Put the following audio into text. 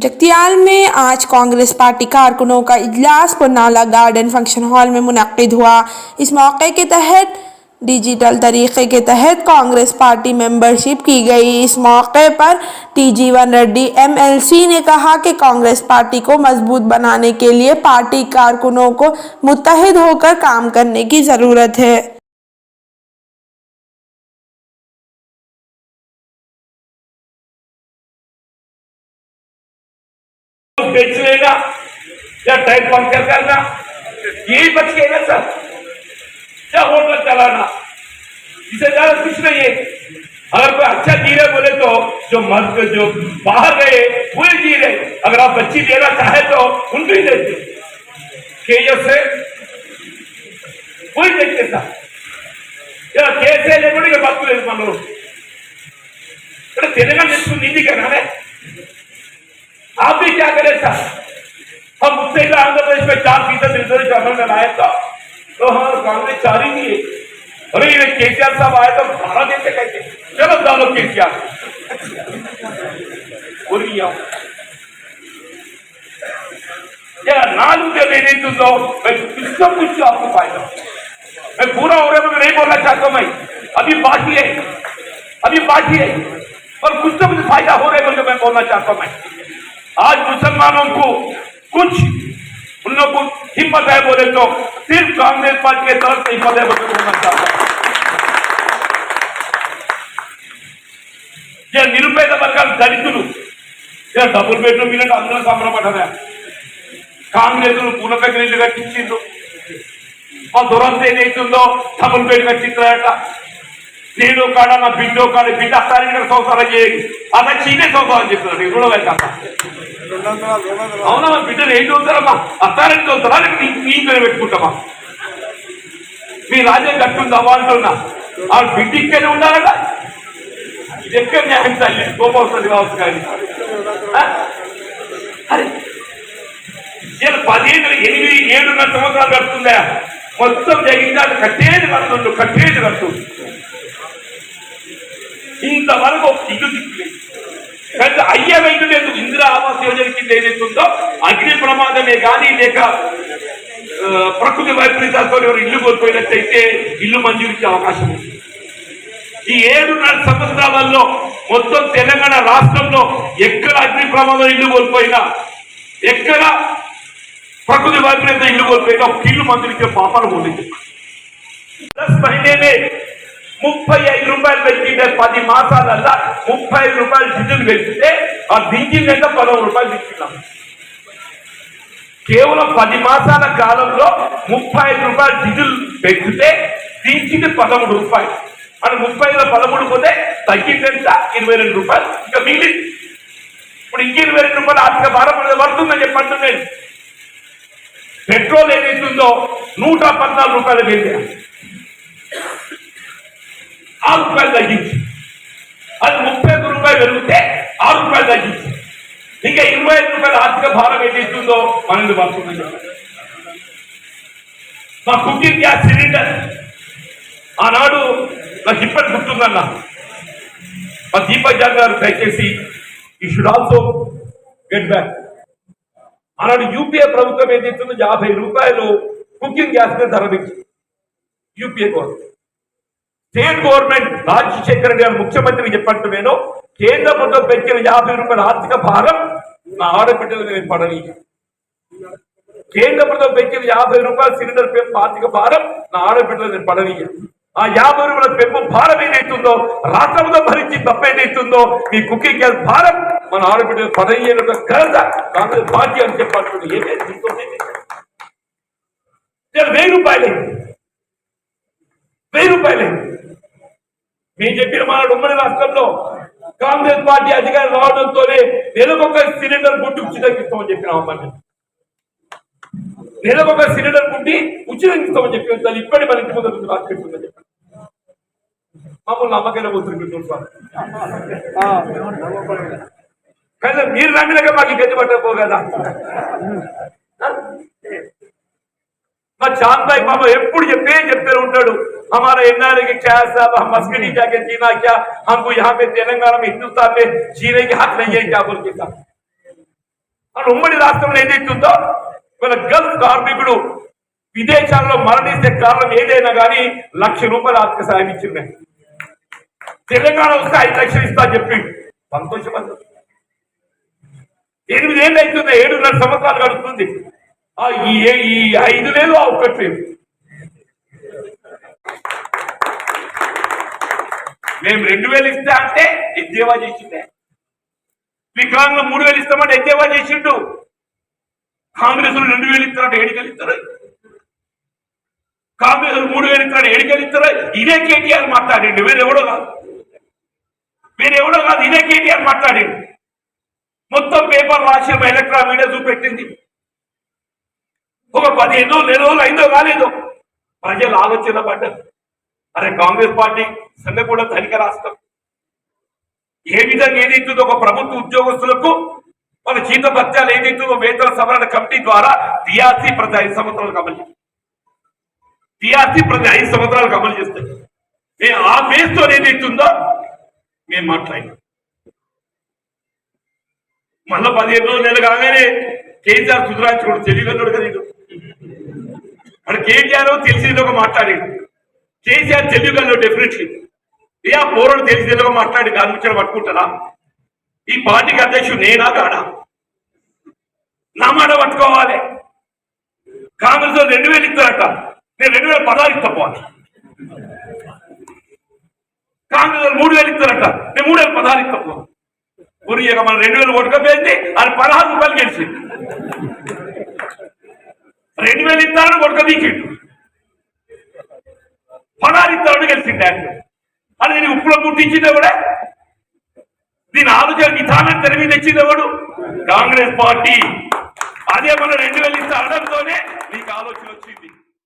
जगतियाल में आज कांग्रेस पार्टी कारकुनों का इजलास पुरनाला गार्डन फंक्शन हॉल में मुनक्किद हुआ। इस मौके के तहत डिजिटल तरीके के तहत कांग्रेस पार्टी मेंबरशिप की गई। इस मौके पर टी-जीवन रेड्डी MLC ने कहा कि कांग्रेस पार्टी को मजबूत बनाने के लिए पार्टी कारकुनों को मुत्तहिद होकर काम करने की ज़रूरत है। बेच लेना या टाइम पंक्चर करना, यही बच गए ना सर। क्या होटल चलाना, इसे ज्यादा कुछ नहीं है। अगर कोई अच्छा जी रहे बोले तो जो मर्द जो बाहर गए वही जी रहे। अगर आप बच्ची देना चाहे तो उनको ही देते से वही देखते सर। कैसे लेकर बात कर मन तेलंगाना नीति कहना है। आप भी क्या करें सर? हम उससे आंध्र प्रदेश में 4% रिजर्वेशन अमल में लाए था तो हाँ कांग्रेस 4 ही नहीं है। अरे ये केसीआर साहब आए तो 12 देते कहते। चलो डालो केसीआर नालू के लेने तो कुछ आपको फायदा। मैं पूरा हो रहा मैं नहीं बोलना चाहता हूं। मैं अभी बाकी है और कुछ तो मुझे फायदा हो रहा है मुझे मैं बोलना चाहता हूं। मैं आज मुसलमानों को कुछ उन लोगों को हिम्मत है बोले तो सिर्फ कांग्रेस पार्टी के तरफ से हिम्मत है बोले बोलना चाहता हूं। निरुपेद वर्गाल दलितुलु डबल बेडरूम इल्लु अंदर संबरपड्डाరు। కాంగ్రెస్ పూనక ఇల్లు కట్టించిండు। మా దురంత ఏదైతుందో డబుల్ బెడ్ కట్టించారట। నేను కాడ నా బిడ్డో కాడ బిడ్డ అత్తారింటి సంవత్సరాలు చేయాలి అలా చీనే సంవత్సరాలు చెప్తున్నాడు। ఇప్పుడు అవునా మా బిడ్డలు ఏం చదువుతారమ్మా? అత్తారింటి చదువుతారా నీకు పెట్టుకుంటామా? మీ రాజ్యం కట్టుందా అంటున్నా ఆ బిడ్డక్కనే ఉండాలట। ఇది ఎక్కడ న్యాయం తల్లి కోపం వస్తుంది కావచ్చు కానీ అరే 15 8 7 సంవత్సరాలు గడుతుందా మొత్తం జగించాలి కట్టేది కడుతుంది ఇంతవరకు ఇల్లు దిక్కులేదు। కానీ అయ్యేవైపు లేదు। ఇందిరా ఆవాస్ యోజన కింద ఏదైతుందో అగ్ని ప్రమాదమే కానీ లేక ప్రకృతి వైపరీత్యాలతో ఎవరు ఇల్లు కోల్పోయినట్టయితే ఇల్లు మంజూరు ఇచ్చే అవకాశం ఉంది। ఈ 7.5 సంవత్సరాలలో మొత్తం తెలంగాణ రాష్ట్రంలో ఎక్కడ అగ్ని ప్రమాదం ఇల్లు కోల్పోయినా ఎక్కడ ప్రకృతి వైపరీత్యం ఇల్లు కోల్పోయినా ఒక ఇల్లు మంజూరు ఇచ్చే పాపాలు పోలేదు। 10 మహిళనే 35 రూపాయలు పెంచింటే 10 మాసాలల్లా 35 రూపాయలు డీజిల్ పెంచితే ఆ డీజిల్ ఎంత 11 రూపాయలు తెచ్చుకున్నాం। కేవలం 10 మాసాల కాలంలో 35 రూపాయలు డీజిల్ పెంచితే దీనికి 13 రూపాయలు అని 30లో 13 పోతే తగ్గిందంట 22 రూపాయలు ఇంకా మిగిలింది। ఇప్పుడు ఇంక 22 రూపాయలు ఆర్థిక భారం పడుతుందని చెప్పండి। నేను పెట్రోల్ ఏదైతుందో 114 రూపాయలు పెంచాను, 6 రూపాయలు తగ్గించి అది 31 రూపాయలు పెరిగితే 6 రూపాయలు తగ్గించి ఇంకా 25 రూపాయల ఆర్థిక భారం ఏదైతుందో 12 పడుతుంది। మా కుకింగ్ గ్యాస్ సిలిండర్ ఆనాడు నాకు ఇప్పటి గుర్తుందన్న మా దీపక్ జాగ్ గారు దయచేసి you should also get back. ఆనాడు యూపీఏ ప్రభుత్వం ఏదైతుందో 50 రూపాయలు కుకింగ్ గ్యాస్ మీద ధర పెంచింది UPA government. State government Rajasekhara Reddy గారు ముఖ్యమంత్రికి చెప్పంటూ నేను కేంద్ర ప్రభుత్వం పెంచిన 50 రూపాయల ఆర్థిక భారం నా ఆడబిడ్డలు నేను పడని। కేంద్ర ప్రభుత్వం పెంచిన 50 రూపాయల సిలిండర్ పెంపు ఆర్థిక భారం నా ఆడబిడ్డలు నేను పడని। ఆ 50 రూపాయల పెంపు భారం ఏదైతుందో రాష్ట్రంలో భరించి తప్ప ఏదైతుందో మీ కుకింగ్ గ్యాస్ భారం మన ఆడబిడ్డలు పడని ఘనత కాంగ్రెస్ పార్టీ అని చెప్పంటుంది। 1000 రూపాయలే మేము చెప్పిన మన ఉమ్మడి రాష్ట్రంలో కాంగ్రెస్ పార్టీ అధికారం రావడంతోనే నెలకొక సిలిండర్ బుట్టి ఉచితంగా ఇస్తామని చెప్పినామని। నెలకొక సిలిండర్ బుట్టి ఉచితంగా ఇస్తామని చెప్పి ఇప్పటి మన ఇంటి ముందు రాసిపెట్టుందని చెప్పారు। మమ్మల్ని నమ్మకైనా పోతుంది కానీ మీరు నమ్మినాక మాకు గతి పట్టకపోగదా। మా चांद भाई बाबा ఎప్పుడు చెప్తూనే ఉంటాడు हमारा एनआरए के क्या साहब हम मस्कट नहीं जाके जीना क्या, हमको यहाँ पे तेलंगाना में हिंदुस्तान में जीने के हक नहीं है क्या बोल के साहब। మన ఉమ్మడి రాష్ట్రంలో ఏదైతుందో ఇవాళ గల్ఫ్ కార్మికుడు విదేశాల్లో మరణించే కారణం ఏదైనా కానీ ₹1,00,000 ఆర్థిక సాయం ఇచ్చింది. తెలంగాణ వస్తే 5 లక్షలు ఇస్తా చెప్పి సంతోషపడ్డా. 8 ఏళ్ళు అవుతుంది, 7.5 సంవత్సరాలు గడుస్తుంది. ఈ 5 లేదు, ఆ 1 లేదు. మేము 2,000 ఇస్తా అంటే ఎద్దేవా చేసిండే. వికలాంగులు 3,000 ఇస్తామంటే ఎద్దేవా చేసిండు. కాంగ్రెస్ 2,000 ఇస్తారంటే ఏడికలు ఇస్తారు. కాంగ్రెస్ 3,000 ఇస్తారంటే ఏడికలు ఇస్తారు. ఇదే కేటీఆర్ మాట్లాడిండు, వేరెవడో కాదు. ఇదే కేటీఆర్ మాట్లాడిండు. మొత్తం పేపర్ రాసి ఎలక్ట్రానిక్ మీడియా చూపెట్టింది. ఒక 15 రోజులు అయిందో కాలేదో ప్రజలు ఆలోచన పడ్డారు. అరే కాంగ్రెస్ పార్టీ సంఘ కూడా ధనిక రాష్ట్రం, ఏ విధంగా ఏదైతుందో ఒక ప్రభుత్వ ఉద్యోగస్తులకు వాళ్ళ జీత భత్యాలు ఏదైతుందో వేతన సవరణ కమిటీ ద్వారా టీఆర్సీ ప్రతి 5 సంవత్సరాలకు అమలు చేస్తారు. టీఆర్సీ ప్రతి 5 సంవత్సరాలకు అమలు చేస్తారు. మేము ఆ బేస్తో ఏదైతుందో మేము మాట్లాడినాం. మళ్ళా 15 రోజులు కాగానే కేసీఆర్ సుధరాంచుకోడు తెలియగలడు కదా. ఇది అక్కడ కేటీఆర్ తెలిసిందో మాట్లాడాడు, కేసీఆర్ తెలియగలడు డెఫినెట్లీ. ఆ పోరాడు తెలిసిందో మాట్లాడి దాని ముచ్చట పట్టుకుంటారా? ఈ పార్టీకి అధ్యక్షుడు నేనా కాడా? నా మాట పట్టుకోవాలి. కాంగ్రెస్ 2,000 ఇస్తారట, నేను 2,016 ఇస్తా పోవాలి. కాంగ్రెస్ 3,000 ఇస్తారట, నేను 3,016 ఇస్తా పోవాలి. గురిగా మనం 2,000 కొట్టుకపోయింది, అది ₹16 గెలిచింది. 2,000 ఇస్తారని కొట్టుక తీసిండు, 16 ఇస్తారని గెలిచింది. అని నేను ఉప్పులో పుట్టించింది కూడా. దీని ఆలోచన విధానం తెర మీద తెచ్చింది ఎవడు? కాంగ్రెస్ పార్టీ. అదే మనం 2,000 ఇస్తా అనడంతోనే నీకు ఆలోచన వచ్చింది.